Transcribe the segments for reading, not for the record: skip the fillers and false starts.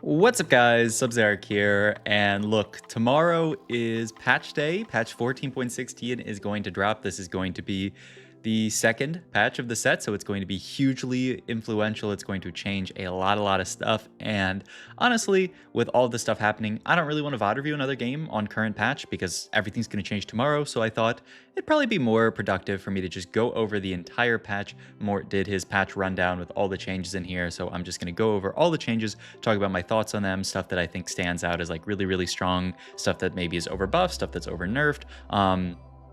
What's up, guys? Sub-Zarek here, and look, tomorrow is patch day. Patch 14.16 is going to drop. This is going to be the second patch of the set, so it's going to be hugely influential. It's going to change a lot of stuff, and honestly, with all this stuff happening, I don't really want to VOD review another game on current patch because everything's going to change tomorrow, so I thought it'd probably be more productive for me to just go over the entire patch. Mort did his patch rundown with all the changes in here, so I'm just going to go over all the changes, talk about my thoughts on them, stuff that I think stands out as like really strong, stuff that maybe is overbuffed, stuff that's over nerfed.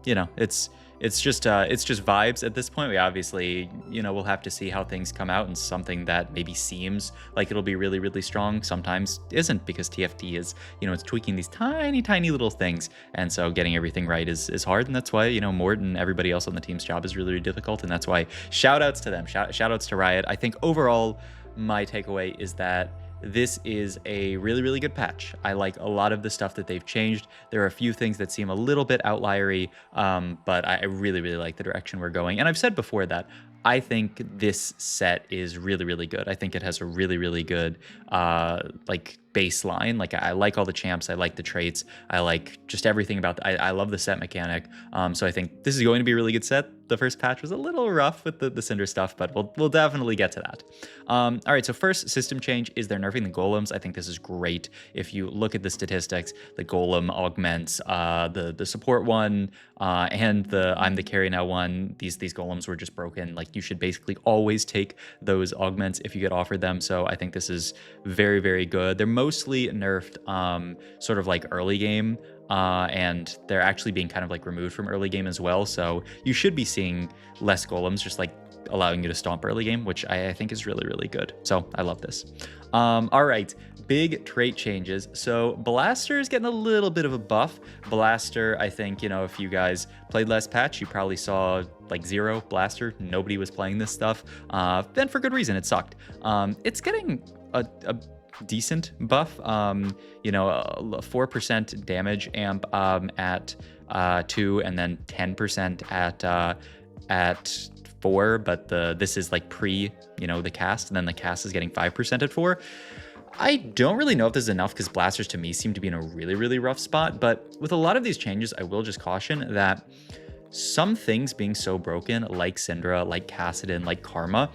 You know, it's just vibes at this point. We obviously, we'll have to see how things come out, and something that maybe seems like it'll be really strong sometimes isn't, because TFT is, it's tweaking these tiny little things, and so getting everything right is hard, and that's why, Mort and everybody else on the team's job is really difficult, and that's why shout outs to them, shout outs to Riot. I think overall my takeaway is that this is a really good patch. I like a lot of the stuff that they've changed. There are a few things that seem a little bit outliery, but I really like the direction we're going. And I've said before that I think this set is really good. I think it has a really good like baseline. Like, I like all the champs, I like the traits, I like just everything about I love the set mechanic. So I think this is going to be a really good set. The first patch was a little rough with the Syndra stuff, but we'll definitely get to that. All right, so first system change is they're nerfing the golems. I think this is great. If you look at the statistics, the golem augments, the support one, and the I'm the carry now one, these golems were just broken. Like, you should basically always take those augments if you get offered them. So I think this is very good. They're mostly nerfed sort of like early game, and they're actually being kind of like removed from early game as well. So you should be seeing less golems, just like allowing you to stomp early game, which I think is really good. So I love this. All right, big trait changes. So Blaster is getting a little bit of a buff. Blaster, I think, if you guys played last patch, you probably saw like 0 Blaster. Nobody was playing this stuff, and for good reason. It sucked. It's getting a decent buff, a 4% damage amp at 2, and then 10% at 4, but this is like pre the cast, and then the cast is getting 5% at 4. I don't really know if this is enough, because blasters to me seem to be in a really rough spot, but with a lot of these changes, I will just caution that some things being so broken, like Syndra, like Kassadin, like Karma,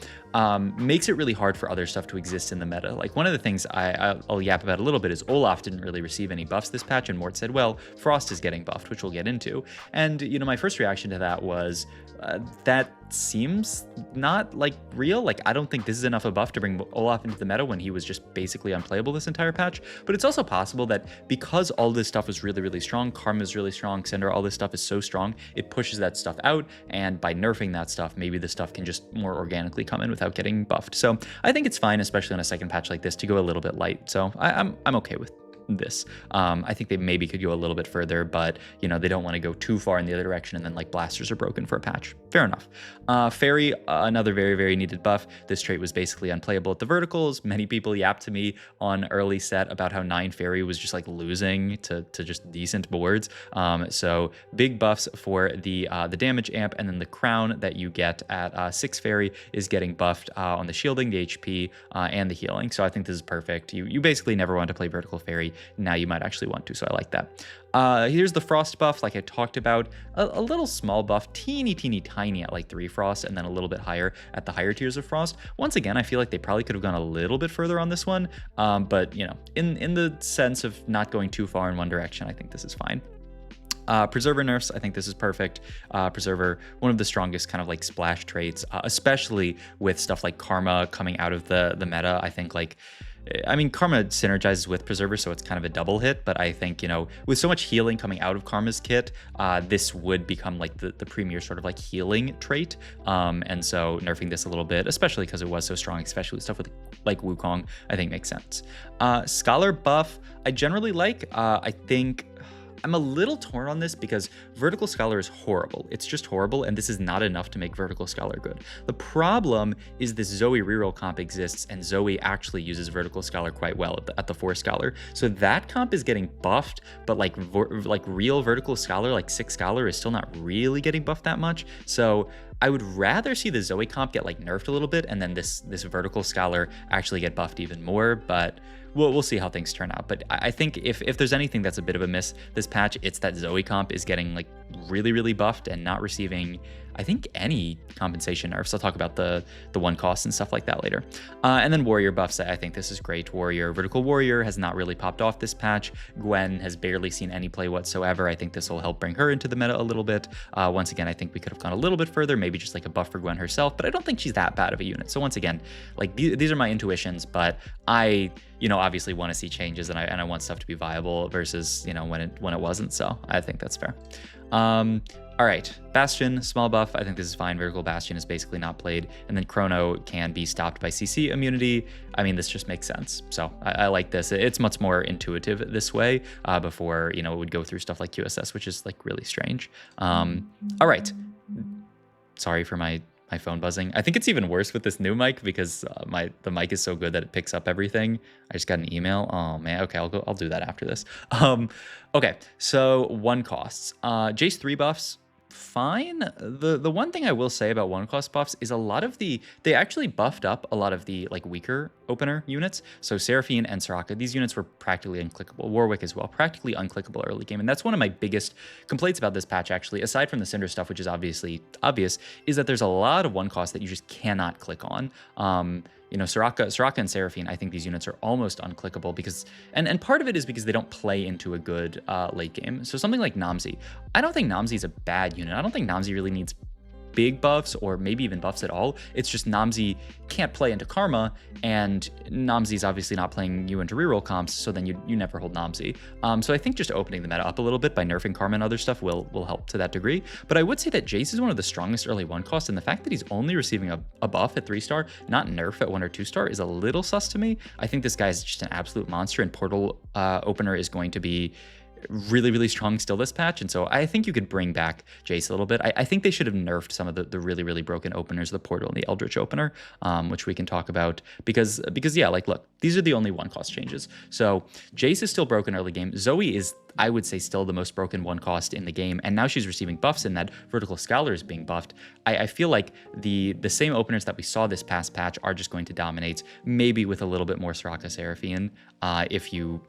makes it really hard for other stuff to exist in the meta. Like, one of the things I'll yap about a little bit is Olaf didn't really receive any buffs this patch, and Mort said, well, Frost is getting buffed, which we'll get into. And, my first reaction to that was, that seems not like real. Like, I don't think this is enough of a buff to bring Olaf into the meta when he was just basically unplayable this entire patch. But it's also possible that because all this stuff is really strong, Karma is really strong, Syndra, all this stuff is so strong, it pushes that stuff out, and by nerfing that stuff, maybe the stuff can just more organically come in without getting buffed. So I think it's fine, especially on a second patch like this, to go a little bit light. So I'm okay with this. I think they maybe could go a little bit further, but they don't want to go too far in the other direction, and then like blasters are broken for a patch. Fair enough. Fairy, another very needed buff. This trait was basically unplayable at the verticals. Many people yapped to me on early set about how 9 Fairy was just like losing to just decent boards. So big buffs for the damage amp, and then the crown that you get at 6 Fairy is getting buffed on the shielding, the HP, and the healing. So I think this is perfect. You basically never want to play vertical Fairy. Now you might actually want to, so I like that. Here's the Frost buff, like I talked about. A little small buff, teeny tiny at like 3 Frost, and then a little bit higher at the higher tiers of Frost. Once again, I feel like they probably could have gone a little bit further on this one, but in the sense of not going too far in one direction, I think this is fine. Preserver nerfs, I think this is perfect. Preserver, one of the strongest kind of like splash traits, especially with stuff like Karma coming out of the meta. I think Karma synergizes with Preserver, so it's kind of a double hit, but I think, with so much healing coming out of Karma's kit, this would become like the premier sort of like healing trait. And so nerfing this a little bit, especially because it was so strong, especially with stuff with like Wukong, I think makes sense. Scholar buff, I generally like. I think I'm a little torn on this because Vertical Scholar is horrible. It's just horrible, and this is not enough to make Vertical Scholar good. The problem is this Zoe reroll comp exists, and Zoe actually uses Vertical Scholar quite well at the 4 Scholar. So that comp is getting buffed, but like real Vertical Scholar, like 6 Scholar, is still not really getting buffed that much. So I would rather see the Zoe comp get like nerfed a little bit, and then this Vertical Scholar actually get buffed even more, but we'll see how things turn out. But I think if there's anything that's a bit of a miss this patch, it's that Zoe comp is getting like really buffed and not receiving, I think, any compensation nerfs. I'll talk about the one cost and stuff like that later. And then warrior buffs, I think this is great. Vertical warrior has not really popped off this patch. Gwen has barely seen any play whatsoever. I think this will help bring her into the meta a little bit. Once again, I think we could have gone a little bit further, maybe just like a buff for Gwen herself, but I don't think she's that bad of a unit. So once again, like these are my intuitions, but I, obviously want to see changes, and I want stuff to be viable versus, when it wasn't. So I think that's fair. All right, Bastion, small buff. I think this is fine. Vertical Bastion is basically not played. And then Chrono can be stopped by CC immunity. I mean, this just makes sense. So I like this. It's much more intuitive this way before, it would go through stuff like QSS, which is like really strange. All right. Sorry for my phone buzzing. I think it's even worse with this new mic because the mic is so good that it picks up everything. I just got an email. Oh man. Okay, I'll do that after this. Okay, so one costs. Jace 3 buffs, fine. The one thing I will say about one cost buffs is a lot of they actually buffed up a lot of the like weaker opener units. So Seraphine and Soraka, these units were practically unclickable. Warwick as well, practically unclickable early game. And that's one of my biggest complaints about this patch, actually, aside from the Syndra stuff, which is obviously obvious, is that there's a lot of one cost that you just cannot click on. Soraka and Seraphine, I think these units are almost unclickable because, and part of it is because they don't play into a good late game. So something like Namzi, I don't think Namzi is a bad unit. I don't think Namzi really needs big buffs or maybe even buffs at all. It's just Namzi can't play into Karma, and Namzi's obviously not playing you into reroll comps, so then you never hold Namzi. So I think just opening the meta up a little bit by nerfing Karma and other stuff will help to that degree. But I would say that Jace is one of the strongest early one costs, and the fact that he's only receiving a buff at 3-star, not nerf at 1 or 2-star, is a little sus to me. I think this guy is just an absolute monster, and Portal opener is going to be really strong still this patch, and so I think you could bring back Jace a little bit. I think they should have nerfed some of the really broken openers, the Portal and the Eldritch opener, which we can talk about because yeah, like look, these are the only one cost changes. So Jace is still broken early game. Zoe is, I would say, still the most broken one cost in the game, and now she's receiving buffs in that Vertical Scholar is being buffed. I feel like the same openers that we saw this past patch are just going to dominate, maybe with a little bit more Soraka Seraphine if you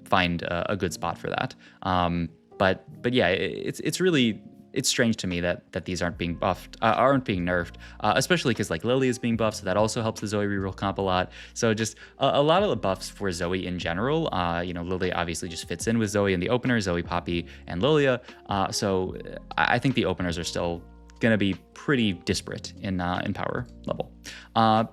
find a good spot for that. But yeah, it's strange to me that these aren't being buffed, aren't being nerfed, especially because like Lily is being buffed, so that also helps the Zoe reroll comp a lot. So just a lot of the buffs for Zoe in general. Lily obviously just fits in with Zoe in the opener, Zoe, Poppy, and Lilia. So I think the openers are still gonna be pretty disparate in power level.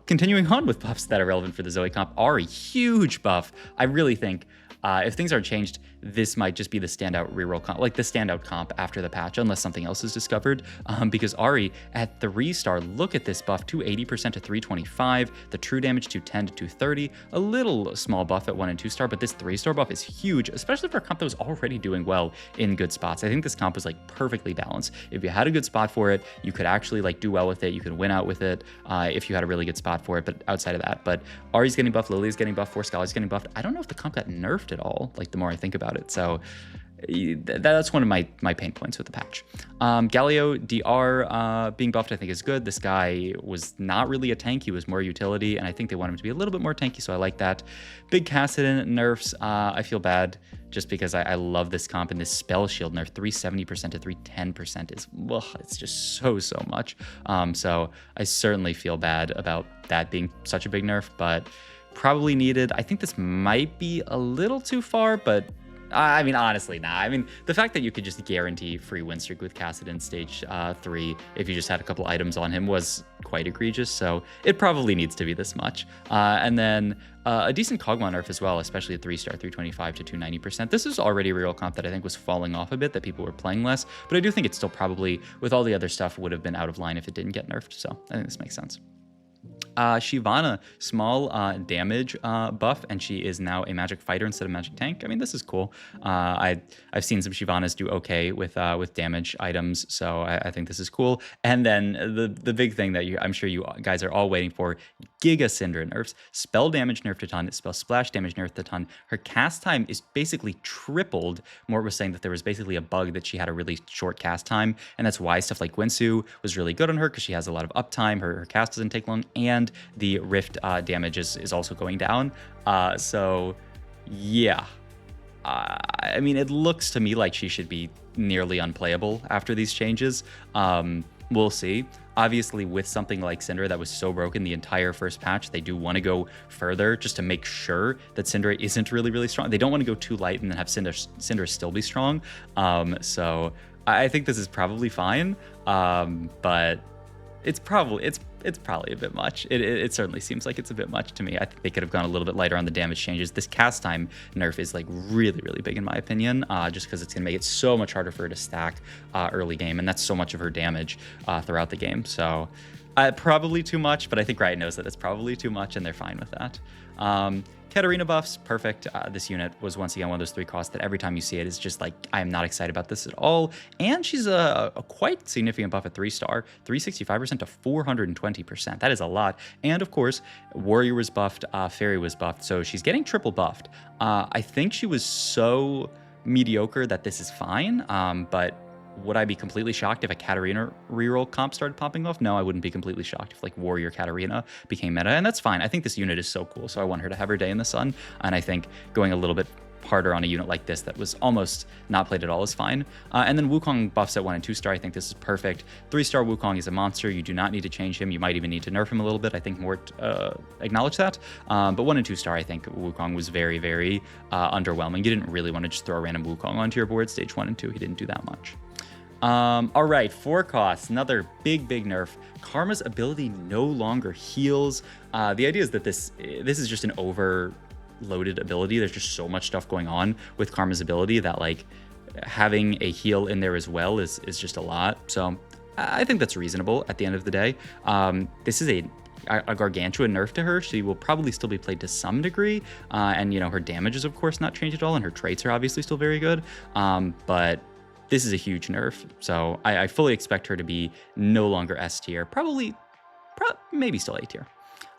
Continuing on with buffs that are relevant for the Zoe comp, Ahri, huge buff. I really think if things aren't changed, this might just be the standout reroll comp, like the standout comp after the patch, unless something else is discovered. Because Ahri at 3-star, look at this buff, 280% to 325, the true damage 210 to 230, a little small buff at 1 and 2-star, but this 3-star buff is huge, especially for a comp that was already doing well in good spots. I think this comp was like perfectly balanced. If you had a good spot for it, you could actually like do well with it. You could win out with it if you had a really good spot for it. But outside of that, but Ahri's getting buffed, Lily's getting buffed, 4 Scholars getting buffed. I don't know if the comp got nerfed at all, like the more I think about it. So that's one of my pain points with the patch. Galio DR being buffed, I think, is good. This guy was not really a tank. He was more utility, and I think they want him to be a little bit more tanky, so I like that. Big Kassadin nerfs, I feel bad just because I love this comp, and this spell shield nerf, 370% to 310% is, well, it's just so much. So I certainly feel bad about that being such a big nerf, but probably needed. I think this might be a little too far, but I mean, honestly, nah. I mean, the fact that you could just guarantee free win streak with Kassadin stage 3 if you just had a couple items on him was quite egregious, so it probably needs to be this much. And then a decent Kog'Maw nerf as well, especially at 3-star, 325 to 290%. This is already a real comp that I think was falling off a bit, that people were playing less, but I do think it still probably, with all the other stuff, would have been out of line if it didn't get nerfed, so I think this makes sense. Shyvana, small damage buff, and she is now a magic fighter instead of magic tank. I mean, this is cool. I've seen some Shyvanas do okay with damage items, so I think this is cool. And then the big thing that I'm sure you guys are all waiting for, Giga Syndra nerfs. Spell damage nerfed a ton, spell splash damage nerfed a ton. Her cast time is basically tripled. Mort was saying that there was basically a bug that she had a really short cast time, and that's why stuff like Gwensu was really good on her, because she has a lot of uptime, her cast doesn't take long, and and the Rift damage is also going down. So yeah, I mean, it looks to me like she should be nearly unplayable after these changes. We'll see. Obviously, with something like Syndra that was so broken the entire first patch, they do want to go further just to make sure that Syndra isn't really, really strong. They don't want to go too light and then have Syndra still be strong. So I think this is probably fine, but it's probably a bit much. It certainly seems like it's a bit much to me. I think they could have gone a little bit lighter on the damage changes. This cast time nerf is like really, really big in my opinion, just because it's gonna make it so much harder for her to stack early game, and that's so much of her damage throughout the game. So probably too much, but I think Riot knows that it's probably too much, and they're fine with that. Katarina buffs, perfect. This unit was once again one of those 3 costs that every time you see it is just like, I am not excited about this at all. And she's a quite significant buff at 3-star, 365% to 420%. That is a lot. And of course, Warrior was buffed, Fairy was buffed, so she's getting triple buffed. I think she was so mediocre that this is fine, but would I be completely shocked if a Katarina reroll comp started popping off? No, I wouldn't be completely shocked if like Warrior Katarina became meta, and that's fine. I think this unit is so cool, so I want her to have her day in the sun, and I think going a little bit harder on a unit like this that was almost not played at all is fine. And then Wukong buffs at 1 and 2-star. I think this is perfect. 3-star Wukong is a monster. You do not need to change him. You might even need to nerf him a little bit. I think Mort acknowledged that. But 1 and 2-star, I think Wukong was very, very underwhelming. You didn't really want to just throw a random Wukong onto your board. Stage 1 and 2, he didn't do that much. All right, 4 costs, another big nerf. Karma's ability no longer heals. The idea is that this is just an overloaded ability. There's just so much stuff going on with Karma's ability that like having a heal in there as well is just a lot. So I think that's reasonable at the end of the day. This is a gargantuan nerf to her. She will probably still be played to some degree, and you know, her damage is of course not changed at all, and her traits are obviously still very good, but this is a huge nerf, so I fully expect her to be no longer S tier, maybe still A tier.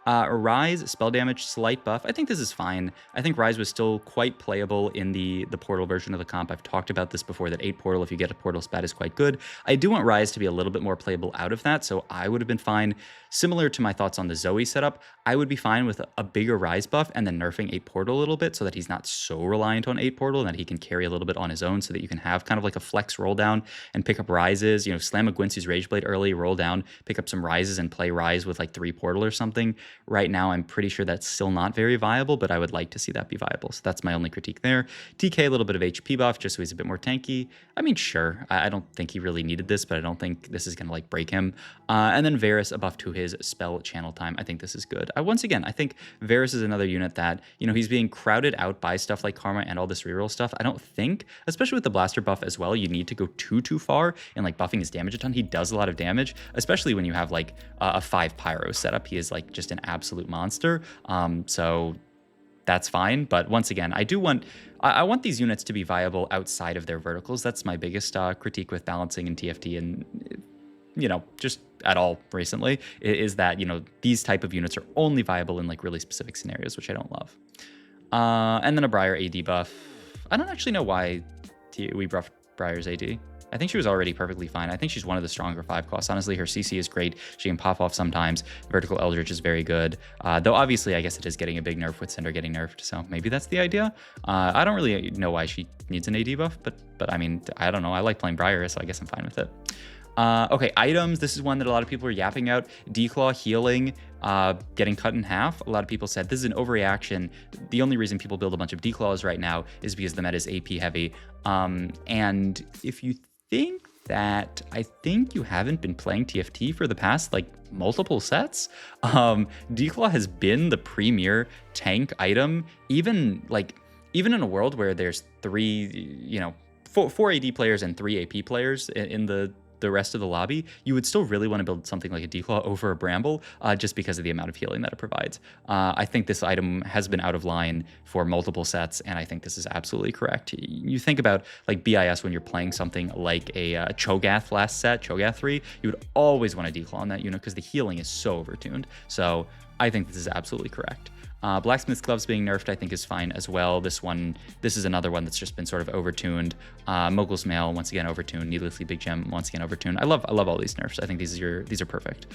Rise, spell damage, slight buff. I think this is fine. I think Rise was still quite playable in the portal version of the comp. I've talked about this before, that 8 portal, if you get a portal spat, is quite good. I do want Rise to be a little bit more playable out of that, so I would have been fine. Similar to my thoughts on the Zoe setup, I would be fine with a bigger Rise buff and then nerfing 8 portal a little bit so that he's not so reliant on 8 portal and that he can carry a little bit on his own, so that you can have kind of like a flex roll down and pick up Rises, you know, slam a Gwyncy's Rageblade early, roll down, pick up some Rises and play Rise with like 3 portal or something. Right now, I'm pretty sure that's still not very viable, but I would like to see that be viable. So that's my only critique there. TK, a little bit of HP buff, just so he's a bit more tanky. I mean, sure, I don't think he really needed this, but I don't think this is going to like break him. And then Varus, a buff to his spell channel time. I think this is good. Once again, I think Varus is another unit that, you know, he's being crowded out by stuff like Karma and all this reroll stuff. I don't think, especially with the blaster buff as well, you need to go too far in like buffing his damage a ton. He does a lot of damage, especially when you have like a 5 pyro setup. He is like just an absolute monster. So that's fine. But once again, I want these units to be viable outside of their verticals. That's my biggest critique with balancing in TFT and, you know, just at all recently, is that, you know, these type of units are only viable in like really specific scenarios, which I don't love. And then a Briar AD buff. I don't actually know why we buffed Briar's AD. I think she was already perfectly fine. I think she's one of the stronger 5 costs. Honestly, her CC is great. She can pop off sometimes. Vertical Eldritch is very good. Though obviously, I guess it is getting a big nerf with Syndra getting nerfed, so maybe that's the idea. I don't really know why she needs an AD buff, but I mean, I don't know. I like playing Briar, so I guess I'm fine with it. Okay, items. This is one that a lot of people are yapping out. Declaw healing, getting cut in half. A lot of people said this is an overreaction. The only reason people build a bunch of Declaws right now is because the meta is AP heavy. And if you think that, I think you haven't been playing TFT for the past like multiple sets. Declaw has been the premier tank item, even in a world where there's 4 AD players and 3 AP players in the rest of the lobby. You would still really want to build something like a Declaw over a Bramble, just because of the amount of healing that it provides. I think this item has been out of line for multiple sets, and I think this is absolutely correct. You think about like BIS when you're playing something like a Cho'Gath last set, Cho'Gath 3, you would always want to Declaw on that unit because the healing is so overtuned. So I think this is absolutely correct. Blacksmith's Gloves being nerfed, I think, is fine as well. This is another one that's just been sort of overtuned. Mogul's Mail, once again, overtuned. Needlessly Big Gem, once again, overtuned. I love all these nerfs. I think these are perfect.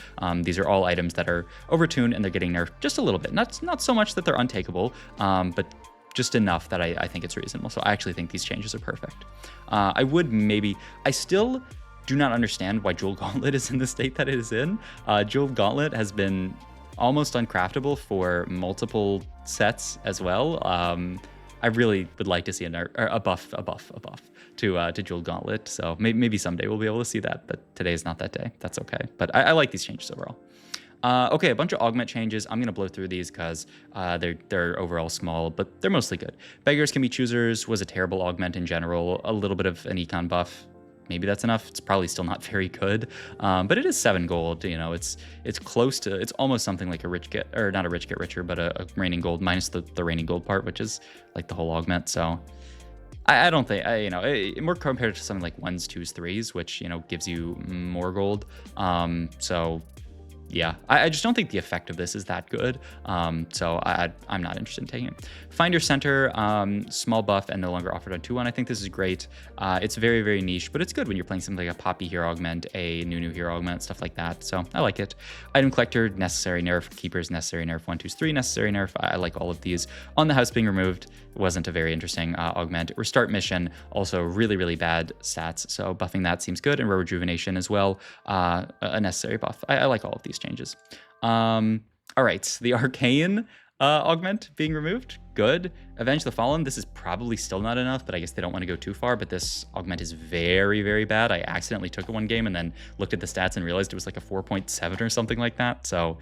These are all items that are overtuned, and they're getting nerfed just a little bit. Not so much that they're untakeable, but just enough that I think it's reasonable. So I actually think these changes are perfect. I still do not understand why Jewel Gauntlet is in the state that it is in. Jewel Gauntlet has been almost uncraftable for multiple sets as well. I really would like to see a buff to Jewel Gauntlet. So maybe someday we'll be able to see that, but today is not that day. That's okay. But I like these changes overall. Okay, a bunch of augment changes. I'm gonna blow through these because they're overall small, but they're mostly good. Beggars Can Be Choosers was a terrible augment in general. A little bit of an econ buff. Maybe that's enough. It's probably still not very good, but it is 7 gold. You know, it's close to, it's almost something like a rich get, or not a rich get richer, but a raining gold minus the raining gold part, which is like the whole augment. So I don't think, more compared to something like 1s, 2s, 3s, which, you know, gives you more gold. So yeah, I just don't think the effect of this is that good. So I'm not interested in taking it. Find Your Center, small buff and no longer offered on 2-1. I think this is great. It's very, very niche, but it's good when you're playing something like a Poppy Hero Augment, a new Hero Augment, stuff like that. So I like it. Item Collector, necessary nerf. Keepers, necessary nerf. 1, 2, 3, necessary nerf. I like all of these. On the House being removed wasn't a very interesting augment. Restart Mission, also really, really bad stats. So buffing that seems good. And Rejuvenation as well, a necessary buff. I like all of these changes. All right, the Arcane augment being removed, good. Avenge the Fallen, this is probably still not enough, but I guess they don't want to go too far, but this augment is very, very bad. I accidentally took it one game and then looked at the stats and realized it was like a 4.7 or something like that. So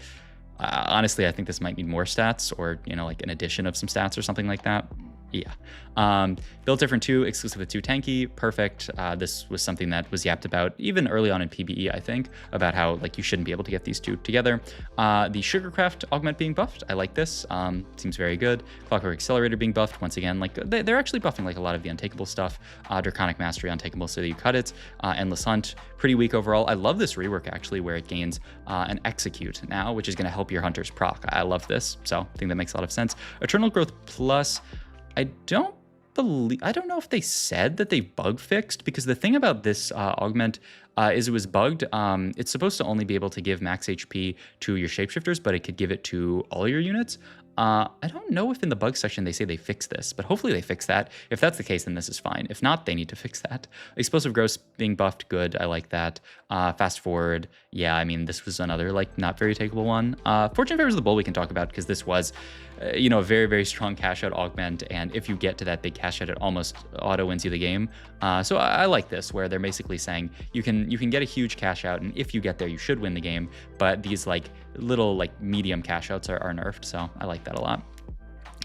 honestly, I think this might need more stats, or, you know, like an addition of some stats or something like that. Yeah. Build Different 2, exclusive with 2 tanky, perfect. This was something that was yapped about even early on in PBE, I think, about how like you shouldn't be able to get these two together. The Sugarcraft augment being buffed, I like this. Seems very good. Clockwork Accelerator being buffed, once again, like they're actually buffing like a lot of the untakeable stuff. Draconic Mastery untakeable, so that you cut it. Endless Hunt, pretty weak overall. I love this rework actually, where it gains an Execute now, which is going to help your hunters proc. I love this, so I think that makes a lot of sense. Eternal Growth Plus, I don't know if they said that they bug fixed, because the thing about this augment is it was bugged. It's supposed to only be able to give max HP to your shapeshifters, but it could give it to all your units. I don't know if in the bug section they say they fixed this, but hopefully they fix that. If that's the case, then this is fine. If not, they need to fix that. Explosive Growth being buffed, good. I like that. Fast Forward, yeah, I mean, this was another like not very takeable one. Fortune Favors the Bull we can talk about, because this was, you know, a very, very strong cash out augment, and if you get to that big cash out, it almost auto wins you the game. So I like this, where they're basically saying you can get a huge cash out, and if you get there, you should win the game. But these like little like medium cash outs are nerfed, so I like that a lot.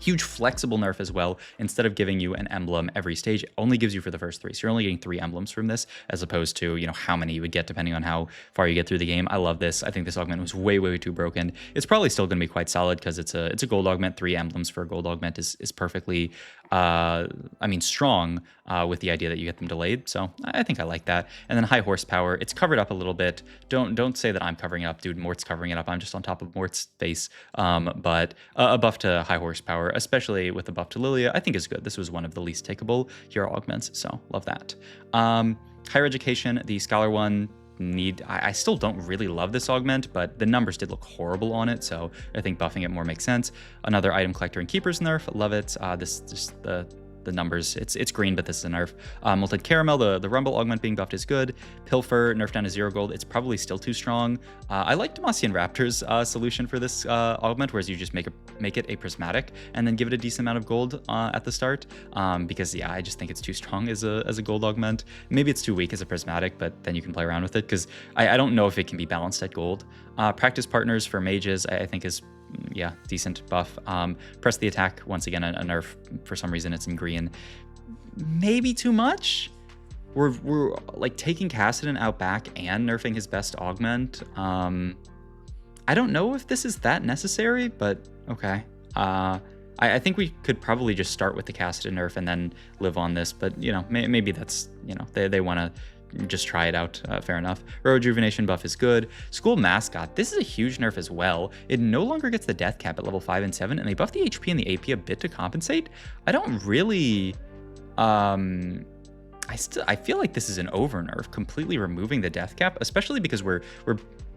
Huge flexible nerf as well. Instead of giving you an emblem every stage, it only gives you for the first 3. So you're only getting 3 emblems from this, as opposed to, you know, how many you would get depending on how far you get through the game. I love this. I think this augment was way, way too broken. It's probably still going to be quite solid, because it's a gold augment. 3 emblems for a gold augment is perfectly, I mean, strong with the idea that you get them delayed. So I think I like that. And then high horsepower, it's covered up a little bit. Don't say that I'm covering it up, dude. Mort's covering it up. I'm just on top of Mort's face. But a buff to high horsepower, especially with a buff to Lilia, I think is good. This was one of the least takeable hero augments, so love that. Higher Education, the Scholar one, I still don't really love this augment, but the numbers did look horrible on it, so I think buffing it more makes sense. Another Item Collector and Keepers nerf, love it. This just the numbers, it's green, but this is a nerf. Molted Caramel, the Rumble augment being buffed is good. Pilfer, nerfed down to 0 gold. It's probably still too strong. I like Demacian Raptor's solution for this augment, whereas you just make it a prismatic and then give it a decent amount of gold at the start. Because yeah, I just think it's too strong as a gold augment. Maybe it's too weak as a prismatic, but then you can play around with it, because I don't know if it can be balanced at gold. Practice Partners for mages, I think is, yeah, decent buff. Press the Attack, once again, a nerf. For some reason it's in green. Maybe too much. We're like taking Kassadin out back and nerfing his best augment. I don't know if this is that necessary, but okay. I think we could probably just start with the Kassadin nerf and then live on this, but you know, maybe that's, you know, they want to just try it out. Fair enough. Rejuvenation buff is good. School mascot. This is a huge nerf as well. It no longer gets the death cap at level 5 and 7, and they buff the HP and the AP a bit to compensate. I don't really... I feel like this is an over nerf, completely removing the death cap, especially because we're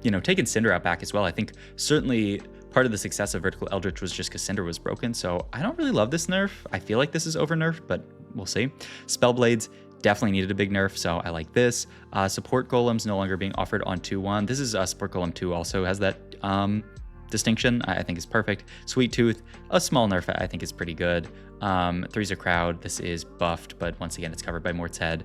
taking Syndra out back as well. I think certainly part of the success of Vertical Eldritch was just because Syndra was broken, so I don't really love this nerf. I feel like this is over nerf, but we'll see. Spellblades definitely needed a big nerf, so I like this. Support Golems no longer being offered on 2-1. This is Support Golem 2 also has that distinction. I think is perfect. Sweet Tooth, a small nerf I think is pretty good. Three's a Crowd, this is buffed, but once again it's covered by Mort's Head,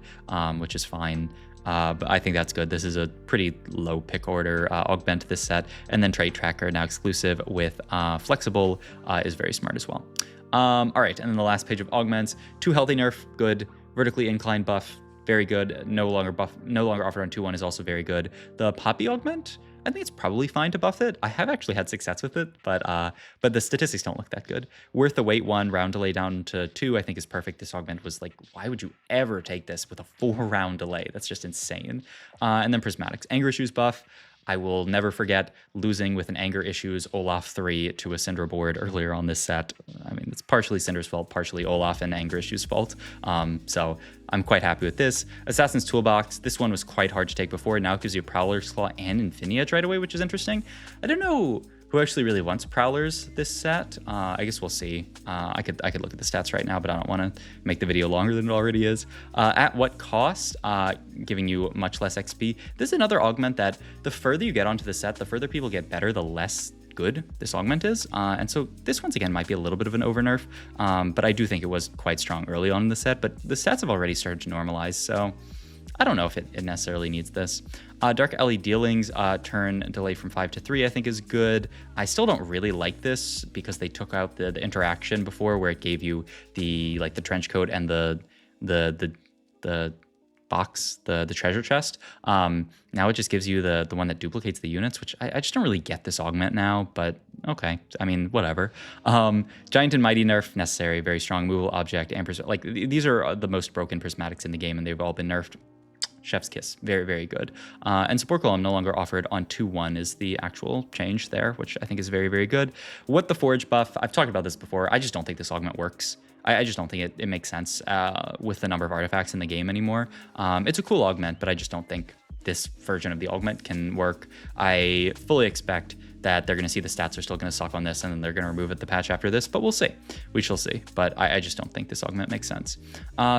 which is fine. But I think that's good. This is a pretty low pick order. Augment this set, and then Trade Tracker now exclusive with Flexible is very smart as well. All right, and then the last page of augments. 2 healthy nerf, good. Vertically inclined buff, very good. No longer offered on 2-1 is also very good. The Poppy augment, I think it's probably fine to buff it. I have actually had success with it, but the statistics don't look that good. Worth the wait 1, round delay down to 2, I think is perfect. This augment was like, why would you ever take this with a 4-round delay? That's just insane. And then Prismatics. Anger Issues buff. I will never forget losing with an Anger Issues Olaf 3 to a Syndra board earlier on this set. I mean, it's partially Syndra's fault, partially Olaf and Anger Issues' fault. So I'm quite happy with this. Assassin's Toolbox. This one was quite hard to take before. Now it gives you Prowler's Claw and Infinity Edge right away, which is interesting. I don't know who actually really wants Prowlers this set. I guess we'll see. I could look at the stats right now, but I don't want to make the video longer than it already is. At what cost? Giving you much less XP. This is another augment that the further you get onto the set, the further people get better, the less good this augment is. And so this once again might be a little bit of an over nerf, but I do think it was quite strong early on in the set, but the stats have already started to normalize, so I don't know if it necessarily needs this. Dark Alley Dealings, turn delay from 5 to 3, I think is good. I still don't really like this because they took out the interaction before where it gave you the trench coat and the box, the treasure chest. Now it just gives you the one that duplicates the units, which I just don't really get this augment now, but okay. I mean, whatever. Giant and Mighty nerf, necessary, very strong movable object, and like these are the most broken prismatics in the game, and they've all been nerfed. Chef's Kiss, very, very good. And Support Golem no longer offered on 2-1 is the actual change there, which I think is very, very good. What the Forge buff, I've talked about this before. I just don't think this augment works. I just don't think it makes sense with the number of artifacts in the game anymore. It's a cool augment, but I just don't think this version of the augment can work. I fully expect that they're going to see the stats are still going to suck on this, and then they're going to remove it the patch after this, but we'll see. We shall see. But I just don't think this augment makes sense.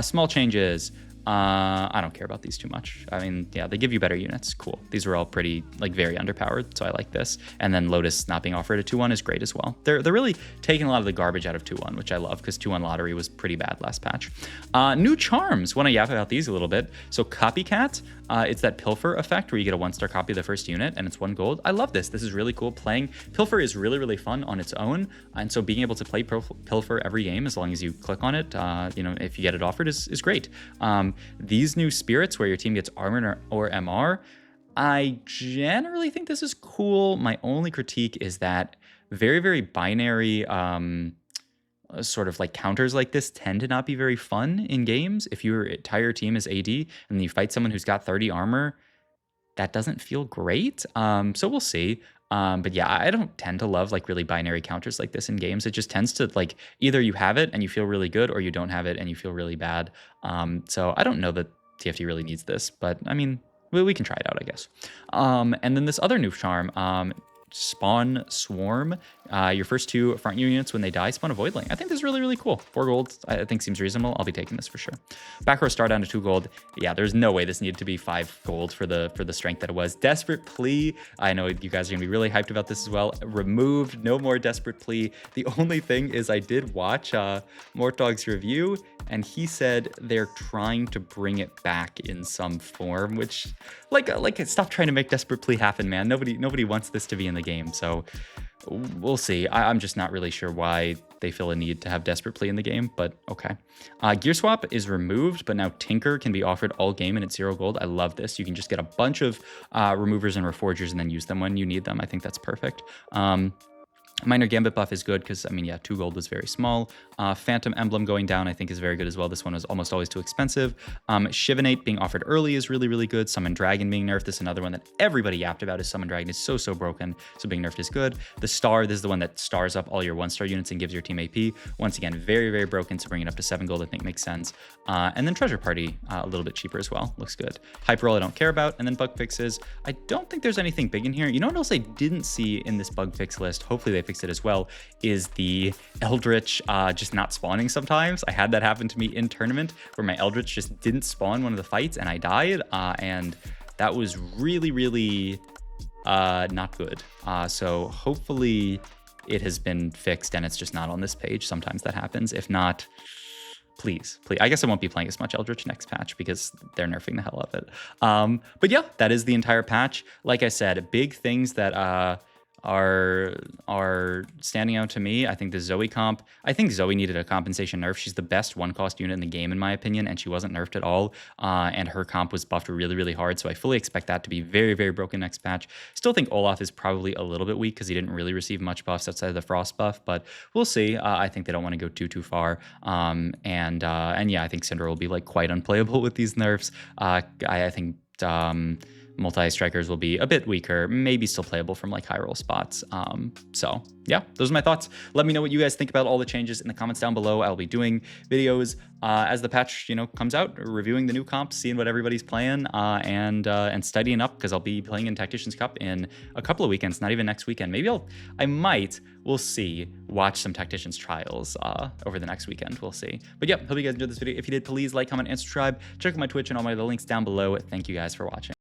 Small changes. I don't care about these too much. I mean, yeah, they give you better units. Cool. These are all pretty, very underpowered, so I like this. And then Lotus not being offered at 2-1 is great as well. They're really taking a lot of the garbage out of 2-1, which I love, because 2-1 lottery was pretty bad last patch. New charms. Want to yap about these a little bit. So Copycat, it's that Pilfer effect where you get a 1-star copy of the first unit, and it's 1 gold. I love this. This is really cool. Playing Pilfer is really, really fun on its own, and so being able to play Pilfer every game, as long as you click on it, if you get it offered, is great. These new spirits where your team gets armor or MR, I generally think this is cool. My only critique is that very, very binary sort of counters like this tend to not be very fun in games. If your entire team is AD and then you fight someone who's got 30 armor, that doesn't feel great. So we'll see. But yeah, I don't tend to love really binary counters like this in games. It just tends to either you have it and you feel really good, or you don't have it and you feel really bad. So I don't know that TFT really needs this, but I mean, we can try it out, I guess. And then this other new charm, Spawn Swarm. Your first 2 front units, when they die, spawn a Voidling. I think this is really, really cool. 4 gold, I think seems reasonable. I'll be taking this for sure. Back row star down to 2 gold. Yeah, there's no way this needed to be 5 gold for the strength that it was. Desperate Plea. I know you guys are gonna be really hyped about this as well. Removed, no more Desperate Plea. The only thing is I did watch Mortdog's review, and he said they're trying to bring it back in some form, which stop trying to make Desperate Plea happen, man. Nobody wants this to be in the game, so we'll see. I'm just not really sure why they feel a need to have Desperate Plea in the game, but okay. Gear Swap is removed, but now Tinker can be offered all game and it's 0 gold. I love this. You can just get a bunch of removers and reforgers and then use them when you need them. I think that's perfect. Minor Gambit buff is good because, I mean, yeah, 2 gold was very small. Phantom Emblem going down, I think, is very good as well. This one was almost always too expensive. Shivanate being offered early is really, really good. Summon Dragon being nerfed. This is another one that everybody yapped about is Summon Dragon is so, so broken. So being nerfed is good. The Star, this is the one that stars up all your 1-star units and gives your team AP. Once again, very, very broken. So bringing it up to 7 gold, I think makes sense. And then Treasure Party, a little bit cheaper as well. Looks good. Hyper Roll, I don't care about. And then bug fixes. I don't think there's anything big in here. You know what else I didn't see in this bug fix list? Hopefully they fixed it as well. Is the Eldritch just not spawning sometimes. I had that happen to me in tournament where my Eldritch just didn't spawn one of the fights and I died, and that was really, really not good. So hopefully it has been fixed and it's just not on this page. Sometimes that happens. If not, please. I guess I won't be playing as much Eldritch next patch because they're nerfing the hell out of it. But yeah, that is the entire patch. Like I said, big things that are standing out to me. I think the Zoe comp, I think Zoe needed a compensation nerf. She's the best 1-cost unit in the game in my opinion, and she wasn't nerfed at all. And her comp was buffed really, really hard. So I fully expect that to be very, very broken next patch. Still think Olaf is probably a little bit weak because he didn't really receive much buffs outside of the Frost buff, but we'll see. I think they don't want to go too far. And yeah, I think Syndra will be like quite unplayable with these nerfs. I think multi-strikers will be a bit weaker, maybe still playable from like high roll spots. So yeah, those are my thoughts. Let me know what you guys think about all the changes in the comments down below. I'll be doing videos as the patch, you know, comes out, reviewing the new comps, seeing what everybody's playing, and studying up because I'll be playing in Tacticians Cup in a couple of weekends, not even next weekend. Maybe we'll see, watch some Tacticians trials over the next weekend. We'll see. But yeah, hope you guys enjoyed this video. If you did, please like, comment, and subscribe. Check out my Twitch and all my other links down below. Thank you guys for watching.